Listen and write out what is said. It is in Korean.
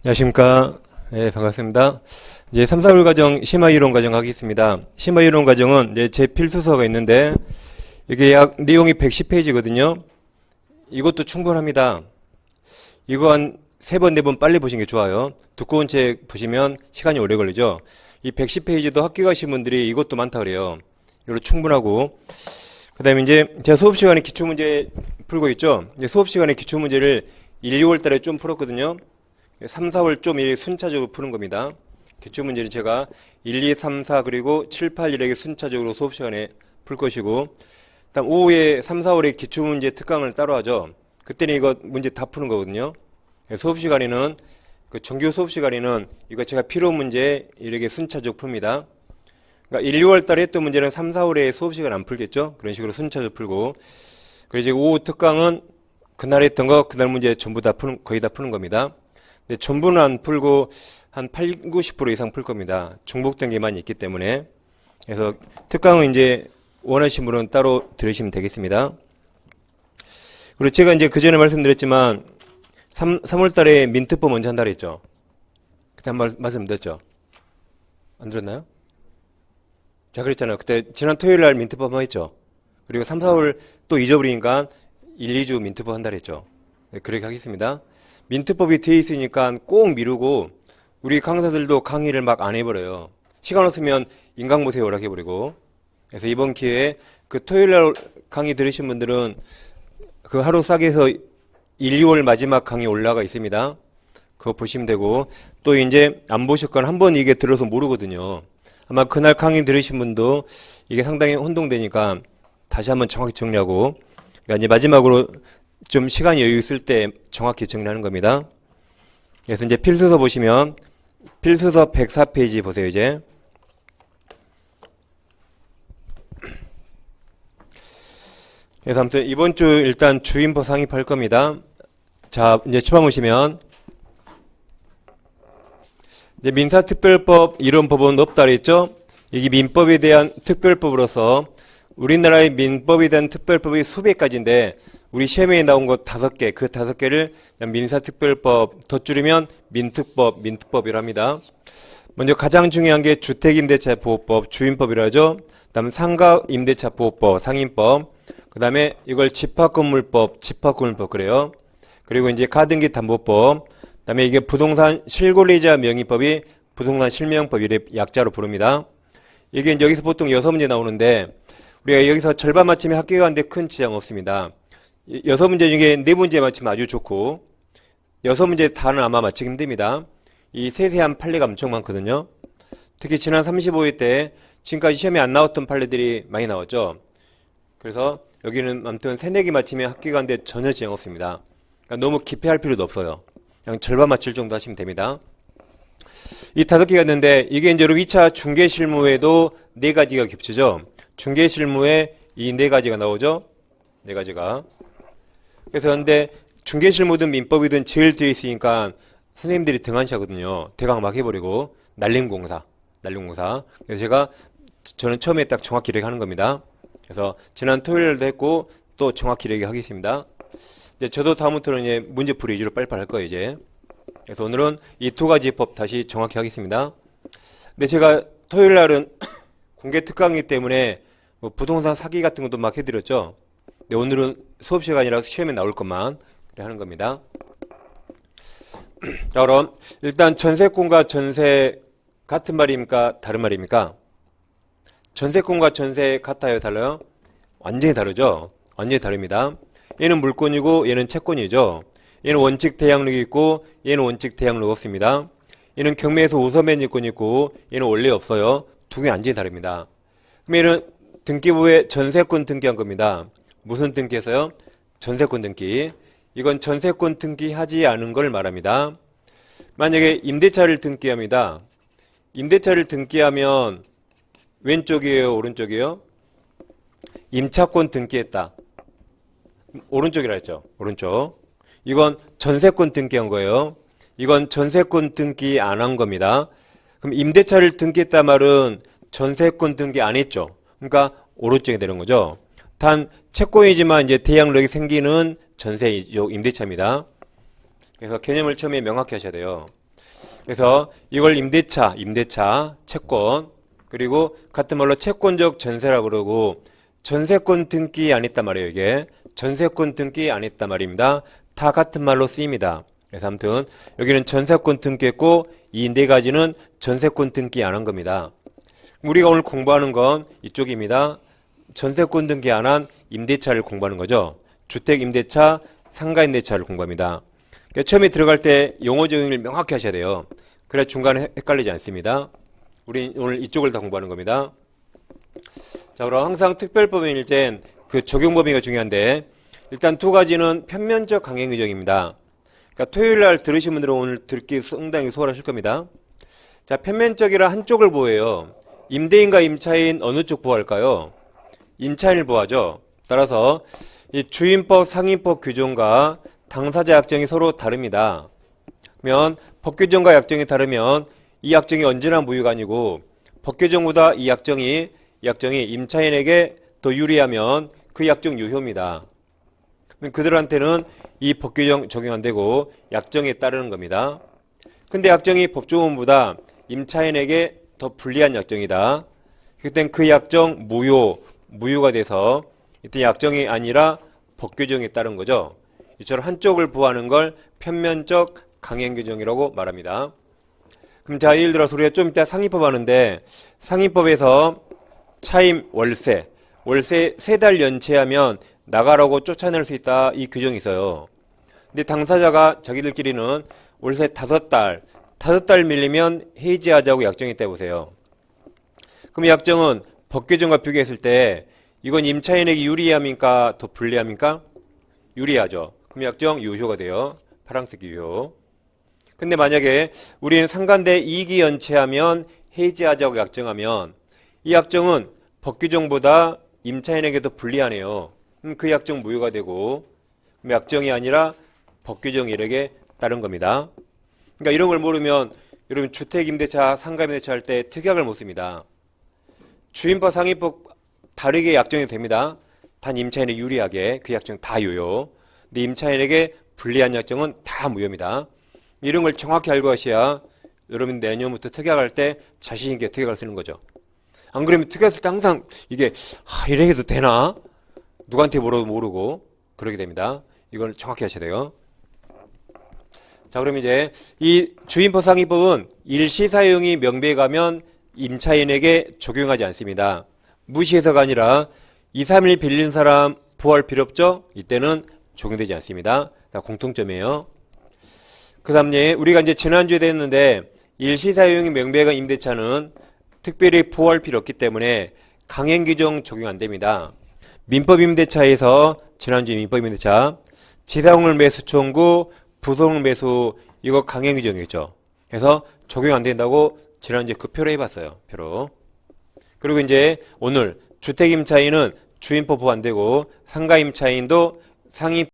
안녕하십니까. 네, 반갑습니다. 이제 3, 4월 과정 심화이론 과정 하겠습니다. 심화이론 과정은 이제 제 필수서가 있는데 이게 약 내용이 110페이지거든요. 이것도 충분합니다. 이거 한 3번, 4번 빨리 보시는 게 좋아요. 두꺼운 책 보시면 시간이 오래 걸리죠. 이 110페이지도 학교 가신 분들이 이것도 많다 그래요. 이걸로 충분하고. 그 다음에 이제 제가 수업 시간에 기출문제 풀고 있죠. 이제 수업 시간에 기출문제를 1, 2월 달에 좀 풀었거든요. 3, 4월 좀 이렇게 순차적으로 푸는 겁니다. 기출문제는 제가 1, 2, 3, 4 그리고 7, 8 이렇게 순차적으로 수업 시간에 풀 것이고, 다음 오후에 3, 4월에 기출문제 특강을 따로 하죠. 그때는 이거 문제 다 푸는 거거든요. 수업 시간에는 그 정규 수업 시간에는 이거 제가 필요 문제 이렇게 순차적으로 풉니다. 그러니까 1, 2월 달에 했던 문제는 3, 4월에 수업 시간 안 풀겠죠. 그런 식으로 순차적으로 풀고, 그리고 이제 오후 특강은 그날 했던 거 그날 문제 전부 다 푸는 거의 다 푸는 겁니다. 근데 전부는 안 풀고 한 8, 90% 이상 풀 겁니다. 중복된 게 많이 있기 때문에. 그래서 특강은 이제 원하시는 분은 따로 들으시면 되겠습니다. 그리고 제가 이제 그 전에 말씀드렸지만 3월 달에 민특법 먼저 한다 그랬죠. 그때 한 말씀드렸죠. 안 들었나요? 자, 그랬잖아요. 그때 지난 토요일 날 민특법 한번 했죠. 그리고 3, 4월 또 잊어버리니까 1, 2주 민특법 한다 그랬죠. 네, 그렇게 하겠습니다. 민특법이 돼 있으니까 꼭 미루고 우리 강사들도 강의를 막 안 해버려요. 시간 없으면 인강보세 오락해버리고. 그래서 이번 기회에 그 토요일날 강의 들으신 분들은 그 하루 싸게 해서 1, 2월 마지막 강의 올라가 있습니다. 그거 보시면 되고, 또 이제 안 보셨거나 한번 이게 들어서 모르거든요. 아마 그날 강의 들으신 분도 이게 상당히 혼동되니까 다시 한번 정확히 정리하고, 그러니까 이제 마지막으로 좀 시간이 여유 있을 때 정확히 정리하는 겁니다. 그래서 이제 필수서 보시면 필수서 104페이지 보세요. 이제 그래서 아무튼 이번 주 일단 주인법 상입할 겁니다. 자, 이제 칠판 보시면 이제 민사특별법 이런 법은 없다 그랬죠. 이게 민법에 대한 특별법으로서 우리나라의 민법에 대한 특별법이 수백 가지인데 우리 시험에 나온 거 5개, 그 5개를 민사특별법, 더 줄이면 민특법이라 합니다. 먼저 가장 중요한 게 주택임대차보호법, 주임법이라 하죠. 그다음 상가임대차보호법, 상임법. 그다음에 이걸 집합건물법 그래요. 그리고 이제 가등기 담보법. 그다음에 이게 부동산 실권리자 명의법이 부동산 실명법 이래 약자로 부릅니다. 이게 이제 여기서 보통 6문제 나오는데 우리가 여기서 절반 맞히면 합격이 가는데 큰 지장 없습니다. 6문제 중에 4문제 맞히면 아주 좋고 6문제 다는 아마 맞히기 힘듭니다. 이 세세한 판례가 엄청 많거든요. 특히 지난 35회 때 지금까지 시험에 안 나왔던 판례들이 많이 나왔죠. 그래서 여기는 아무튼 3, 4개 맞히면 합격이 가는데 전혀 지장 없습니다. 그러니까 너무 기피할 필요도 없어요. 그냥 절반 맞힐 정도 하시면 됩니다. 이 5개가 있는데 이게 이제 2차 중개실무에도 4가지가 겹치죠. 중개실무에 이 4가지가 나오죠. 4가지가. 그래서 근데 중개실무든 민법이든 제일 뒤에 있으니까 선생님들이 등한시하거든요. 대강 막 해버리고 날림공사. 그래서 저는 처음에 딱 정확히 이렇게 하는 겁니다. 그래서 지난 토요일에도 했고 또 정확히 이렇게 하겠습니다. 이제 저도 다음부터는 이제 문제풀이 위주로 빨리빨리 할 거예요 이제. 그래서 오늘은 이 2가지 법 다시 정확히 하겠습니다. 근데 제가 토요일 날은 공개 특강이기 때문에 뭐 부동산 사기 같은 것도 막 해드렸죠. 근데 오늘은 수업 시간이라서 시험에 나올 것만 하는 겁니다. 자, 그럼 일단 전세권과 전세 같은 말입니까? 다른 말입니까? 전세권과 전세 같아요? 달라요? 완전히 다르죠? 완전히 다릅니다. 얘는 물권이고 얘는 채권이죠. 얘는 원칙 대항력이 있고 얘는 원칙 대항력 없습니다. 얘는 경매에서 우선매입권이 있고 얘는 원래 없어요. 두 개 완전히 다릅니다. 그럼 얘는 등기부에 전세권 등기한 겁니다. 무슨 등기해서요? 전세권 등기. 이건 전세권 등기하지 않은 걸 말합니다. 만약에 임대차를 등기합니다. 임대차를 등기하면 왼쪽이에요? 오른쪽이에요? 임차권 등기했다. 오른쪽이라 했죠. 오른쪽. 이건 전세권 등기한 거예요. 이건 전세권 등기 안 한 겁니다. 그럼 임대차를 등기했단 말은 전세권 등기 안 했죠. 그러니까 오른쪽이 되는 거죠. 단 채권이지만 이제 대항력이 생기는 전세 임대차입니다. 그래서 개념을 처음에 명확히 하셔야 돼요. 그래서 이걸 임대차, 채권, 그리고 같은 말로 채권적 전세라고 그러고 전세권 등기 안 했단 말이에요. 이게 전세권 등기 안 했단 말입니다. 다 같은 말로 쓰입니다. 그래서 아무튼 여기는 전세권 등기했고 이 네 가지는 전세권 등기 안 한 겁니다. 우리가 오늘 공부하는 건 이쪽입니다. 전세권 등기 안 한 임대차를 공부하는 거죠. 주택 임대차, 상가 임대차를 공부합니다. 그러니까 처음에 들어갈 때 용어 적용을 명확히 하셔야 돼요. 그래야 중간에 헷갈리지 않습니다. 우리 오늘 이쪽을 다 공부하는 겁니다. 자, 그럼 항상 특별법인일 땐 그 적용 범위가 중요한데 일단 두 가지는 편면적 강행 규정입니다. 그러니까 토요일 날 들으신 분들은 오늘 듣기 상당히 수월하실 겁니다. 자, 편면적이라 한쪽을 보호해요. 임대인과 임차인 어느 쪽 보호할까요? 임차인을 보호하죠. 따라서 이 주임법, 상임법 규정과 당사자 약정이 서로 다릅니다. 그러면 법 규정과 약정이 다르면 이 약정이 언제나 무효가 아니고 법 규정보다 이 약정이 임차인에게 더 유리하면 그 약정 유효입니다. 그들한테는 이 법 규정 적용 안 되고 약정에 따르는 겁니다. 근데 약정이 법조문보다 임차인에게 더 불리한 약정이다. 그땐 그 약정 무효가 돼서 이때 약정이 아니라 법 규정에 따른 거죠. 이처럼 한쪽을 보호하는 걸 편면적 강행 규정이라고 말합니다. 그럼 자, 예를 들어서 우리가 좀 이따 상임법 하는데 상임법에서 차임 월세 3달 연체하면 나가라고 쫓아낼 수 있다 이 규정이 있어요. 근데 당사자가 자기들끼리는 월세 5달 밀리면 해지하자고 약정이 있다 보세요. 그럼 약정은 법 규정과 비교했을 때 이건 임차인에게 유리합니까? 더 불리합니까? 유리하죠. 그럼 약정 유효가 돼요. 파란색 유효. 근데 만약에 우리는 상간대 이익이 연체하면 해지하자고 약정하면 이 약정은 법 규정보다 임차인에게 더 불리하네요. 그 약정 무효가 되고 약정이 아니라 법 규정 이력에 따른 겁니다. 그러니까 이런 걸 모르면 여러분 주택임대차, 상가임대차 할 때 특약을 못 씁니다. 주임법, 상임법 다르게 약정이 됩니다. 단 임차인에 유리하게 그 약정 다 유효. 근데 임차인에게 불리한 약정은 다 무효입니다. 이런 걸 정확히 알고 하셔야 여러분 내년부터 특약할 때 자신 있게 특약을 쓰는 거죠. 안 그러면 특약 쓸 때 항상 이게 이래 해도 되나? 누구한테 물어도 모르고 그러게 됩니다. 이걸 정확히 하셔야 돼요. 자, 그럼 이제 이 주임법, 상임법은 일시사용이 명백히 가면 임차인에게 적용하지 않습니다. 무시해서가 아니라 2, 3일 빌린 사람 보호할 필요 없죠? 이때는 적용되지 않습니다. 자, 공통점이에요. 그 다음에 우리가 이제 지난주에 됐는데 일시사용이 명백한 임대차는 특별히 보호할 필요 없기 때문에 강행규정 적용 안 됩니다. 민법임대차에서 지난주 민법임대차 지상물 매수 청구, 부속물 매수 이거 강행규정이죠. 그래서 적용 안 된다고 지난주에 그 표로 해봤어요. 표로. 그리고 이제 오늘 주택임차인은 주임법 보호 안 되고 상가임차인도 상임